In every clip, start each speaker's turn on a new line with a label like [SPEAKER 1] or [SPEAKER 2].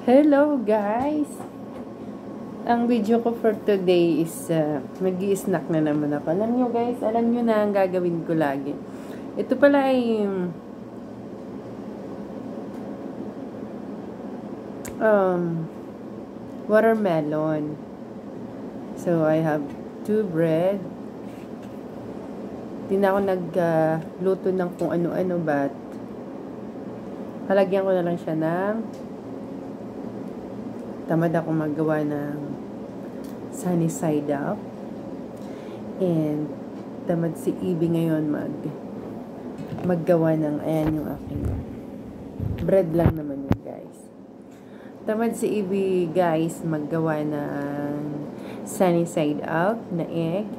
[SPEAKER 1] Hello guys! Ang video ko for today is mag-i-snack na naman ako. Alam nyo guys, alam nyo na ang gagawin ko lagi. Ito pala ay watermelon. So I have 2 bread. Hindi na ako nagluto ng kung ano-ano but halagyan ko na lang siya ng tamad ako magawa ng sunny side up. And tamad si Ibi ngayon maggawa ng ayan yung aking bread lang naman yun guys. Tamad si Ibi guys maggawa ng sunny side up na egg.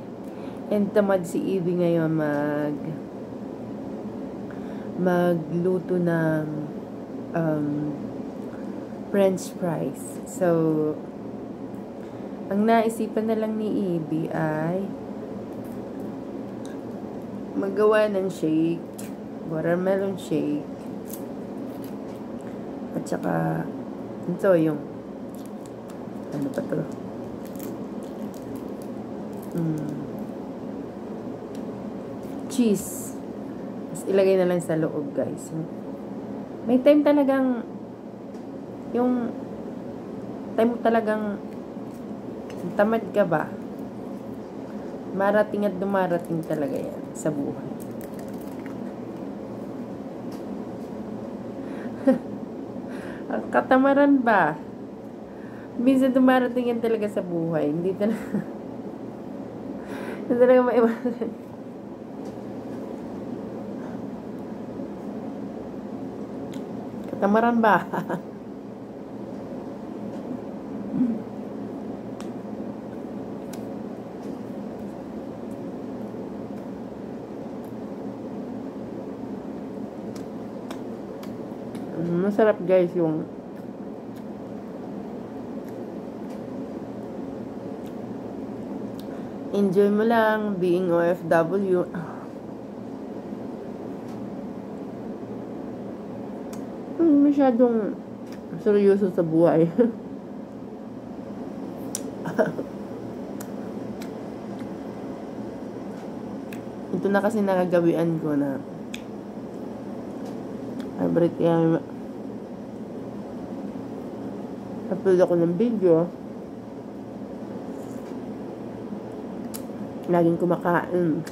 [SPEAKER 1] And tamad si Ibi ngayon magluto ng French fries. So, ang naisipan na lang ni Ibi ay magawa ng shake, watermelon shake, at saka ito yung ano pa to? Cheese. Tapos ilagay na lang sa loob guys. May time talagang yung time talagang tamad ka ba? Marating at dumarating talaga yan sa buhay. Ang katamaran ba? Minsan dumarating yan talaga sa buhay. Hindi talaga hindi talaga maiwasan. Katamaran ba? Masarap guys yung enjoy mo lang being OFW. Masyadong seryoso sa buhay. Ito na kasi nakagawian ko na favorite kaya upload ako ng video. Laging kumakain.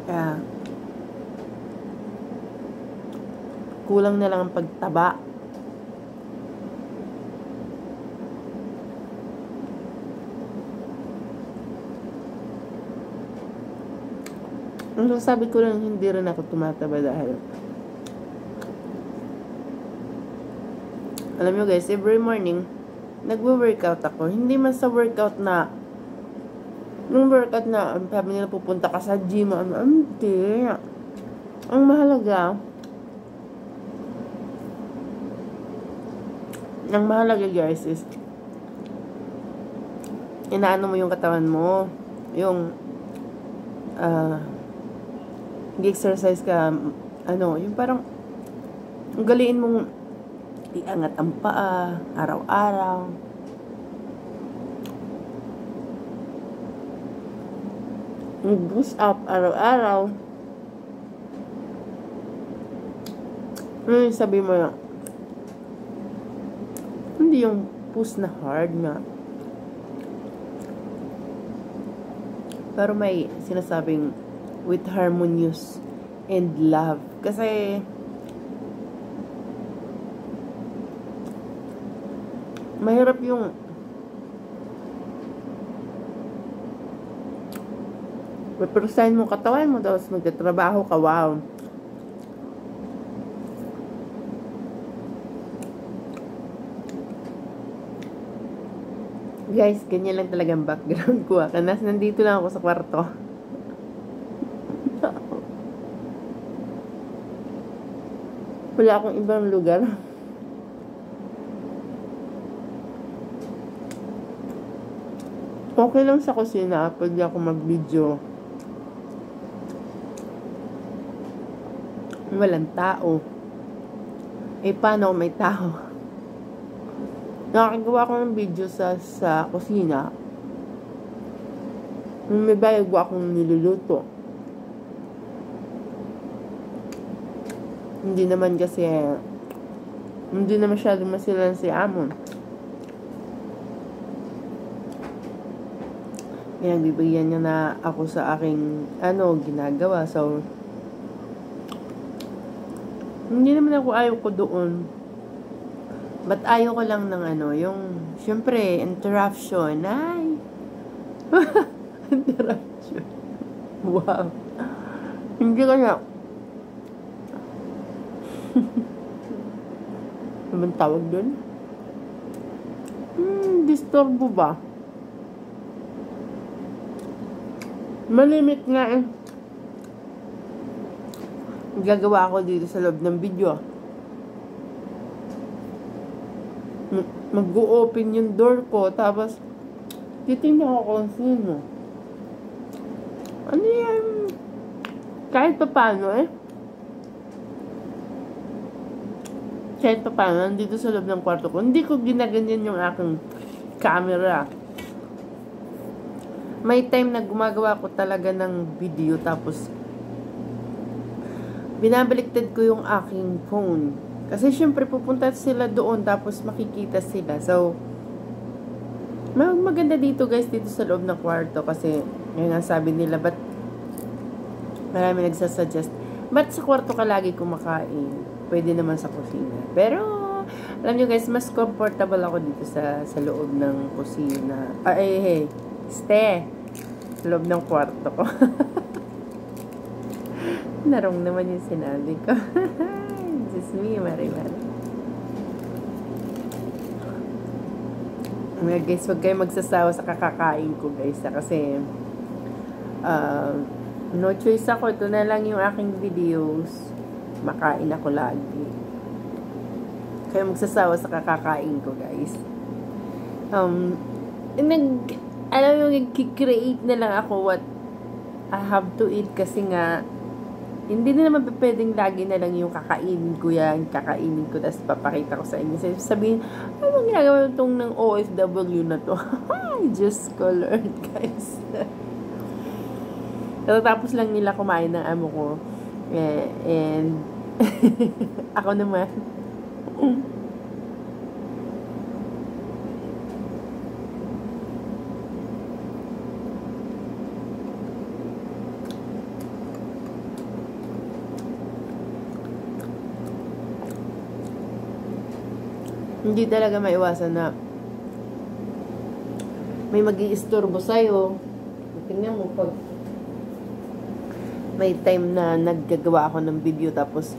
[SPEAKER 1] Kaya kulang na lang ang pagtaba. Ang sabi ko lang, hindi rin ako tumataba dahil alam nyo guys, every morning nagwo-workout ako. Hindi man sa workout na nung workout na sabi nila pupunta ka sa gym, hindi. Ang mahalaga guys is inaano mo yung katawan mo, yung exercise ka, yung parang galiin mong iangat ang paa araw-araw. Boost up araw-araw. Sabi mo na hindi yung push na hard nga. Pero may sinasabing with harmonious and love. Kasi mahirap yung represent mo katawan mo tapos magtatrabaho ka, wow. Guys, ganyan lang talagang background ko. Nandito lang ako sa kwarto. Wala akong ibang lugar. Okay lang sa kusina. Pwede ako mag-video. walang tao. Eh, paano kung may tao? Nakakagawa ko ng video sa kusina. May bago akong niluluto. Hindi naman masyadong masilan si Amon. Bibigyan niya na ako sa aking ginagawa. So, hindi naman ako ayaw ko doon. But ayaw ko lang ng yung, syempre, interruption. Ay! Interruption. Wow. Hindi kaya. Anong tawag doon? Disturbo ba? Malimit nga eh. Gagawa ako dito sa loob ng video. Mag-o-open yung door ko, tapos titingnan ko kung sino. Ano yan? Kahit pa paano kahit pa paano, nandito sa loob ng kwarto ko, hindi ko ginaganyan yung aking camera. May time na gumagawa ko talaga ng video, tapos binabaliktad ko yung aking phone. Kasi syempre pupunta sila doon, tapos makikita sila. So, maganda dito guys, dito sa loob ng kwarto. Kasi, yun nga sabi nila, ba't marami nagsasuggest, ba't sa kwarto ka lagi kumakain? Pwede naman sa kusina. Pero, alam nyo guys, mas comfortable ako dito sa loob ng kusina. Sa loob ng kwarto ko. Narong naman yung sinabi ko. Just me, Marimar. Guys, huwag kayo magsasawa sa kakakain ko guys. Kasi, no choice ako. Ito na lang yung aking videos. Makain ako lagi. Kaya magsasawa sa kakakain ko guys. Alam mo, nag-create na lang ako what I have to eat kasi nga hindi na naman pwedeng lagi na lang yung kakainin ko, tapos papakita ko sa inyo. Sabihin, ano ginagawa itong ng OFW na to? Diyos ko, Lord, guys. Tapos lang nila kumain ng amo ko. And ako naman. Hindi talaga maiwasan na may mag-iistorbo sa'yo. Tingnan mo, pag may time na naggagawa ako ng video, tapos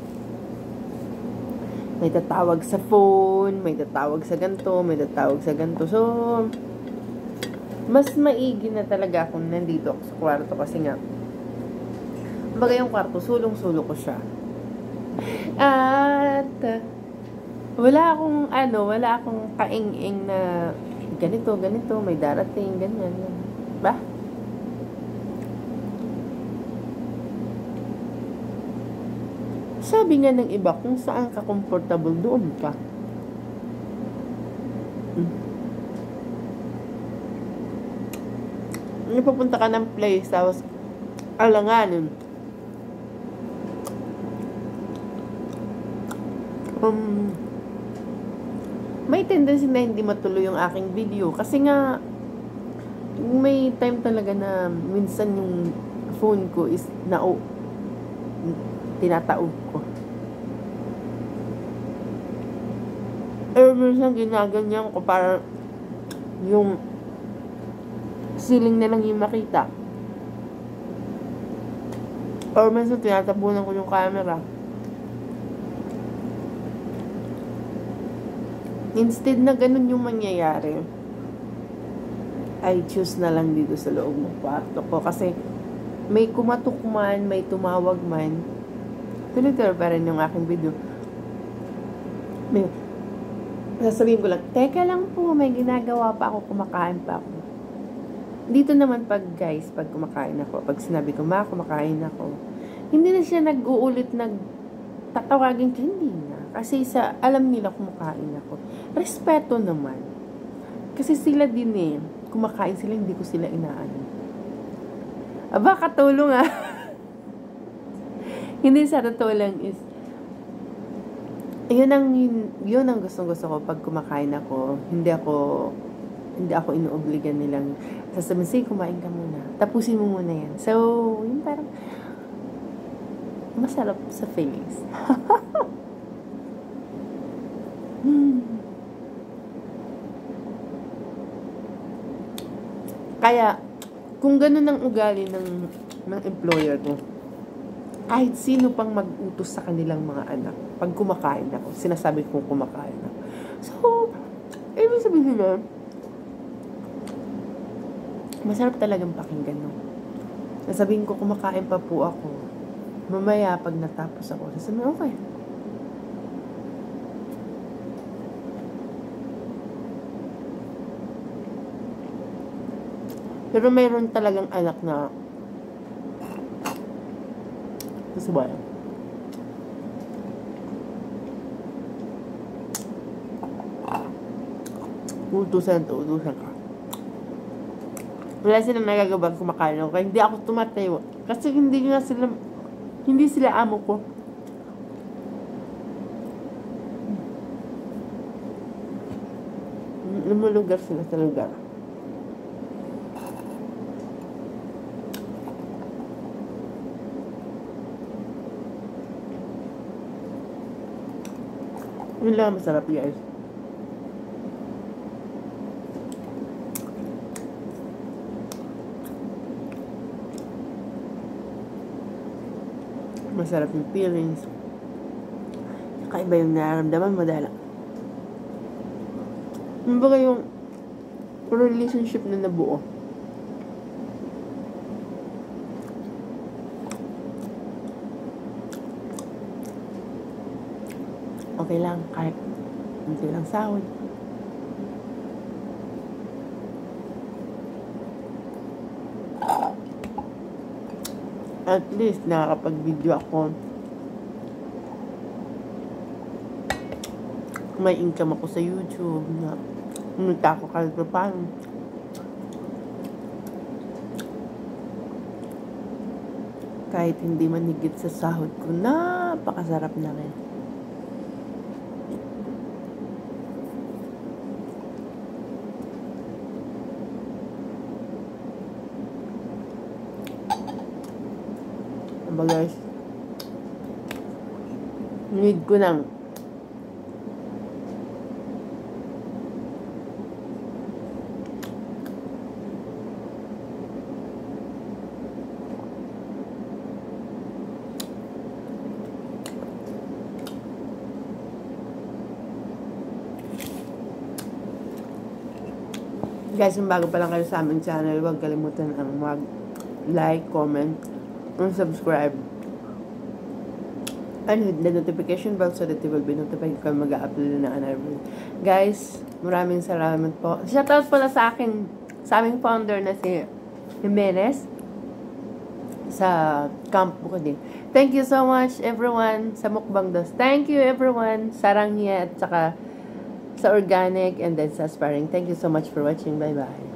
[SPEAKER 1] may tatawag sa phone, may tatawag sa ganito, may tatawag sa ganito. So, mas maigi na talaga kung nandito ako sa kwarto kasi nga, kumbaga yung kwarto, sulong-sulo ko siya. At, wala akong kaing-ing na ganito, may darating, ganyan. Ba? Sabi nga ng iba, kung saan ka comfortable, doon ka. Papunta ka ng place, tapos alanganin. May tendency na hindi matuloy yung aking video. Kasi nga, may time talaga na minsan yung phone ko is tinataob ko. Minsan ginaganyan ko para yung ceiling na lang yung makita. Or minsan tinatabunan ko yung camera. Instead na ganun yung mangyayari, I choose na lang dito sa loob ng kwarto ko. Kasi may kumatok man, may tumawag man, tuloy-tuloy pa rin yung aking video. Sasabihin ko lang, teka lang po, may ginagawa pa ako, kumakain pa ako. Dito naman pag kumakain ako, pag sinabi ko, kumakain ako, hindi na siya nag-uulit tatawagin ka, hindi na. Kasi alam nila kumakain ako. Respeto naman. Kasi sila din eh. Kumakain sila, hindi ko sila inaano. Aba, katulong ah. Hindi sa totoo lang is, yun ang gustong-gusto ko pag kumakain ako. Hindi ako inuobligan nilang sasabihin, sige, kumain ka muna. Tapusin mo muna yan. So, yun parang masarap sa feelings. Kaya, kung ganun ang ugali ng employer ko, kahit sino pang mag-utos sa kanilang mga anak, pag kumakain ako, sinasabi kong kumakain ako. So, ibig sabihin na, masarap talagang pakinggan, no? Sasabihin ko, kumakain pa po ako. Mamaya, pag natapos ako, sasabihin, okay. Pero mayroon talagang anak na kasabay. Utusan ka. Wala silang nagagabang kumakain ako. Kaya hindi ako tumatayo. Kasi hindi sila amo ko. Lumulugar sila sa lugar. Yun lang masarap, guys. Masarap yung feelings. Kakaiba yung nararamdaman mo dahil kumbaga yung relationship na nabuo. Okay lang, kahit hindi lang sahod. At least, nakakapag-video ako. May income ako sa YouTube na umita ako kahit pa paano. Kahit hindi man higit sa sahod ko, napakasarap na rin. Diba guys, need ko ng guys, kung bago pa lang kayo sa aming channel, huwag kalimutan ang mag-like, comment, and subscribe. And hit the notification bell so that you will be notified kung mag-upload na another video. Guys, maraming salamat po. Shoutout pala sa aming founder na si Jimenez sa camp ko din. Thank you so much everyone sa Mukbang Dos. Thank you everyone sa Rangya at saka sa Organic and then sa Aspiring. Thank you so much for watching. Bye-bye.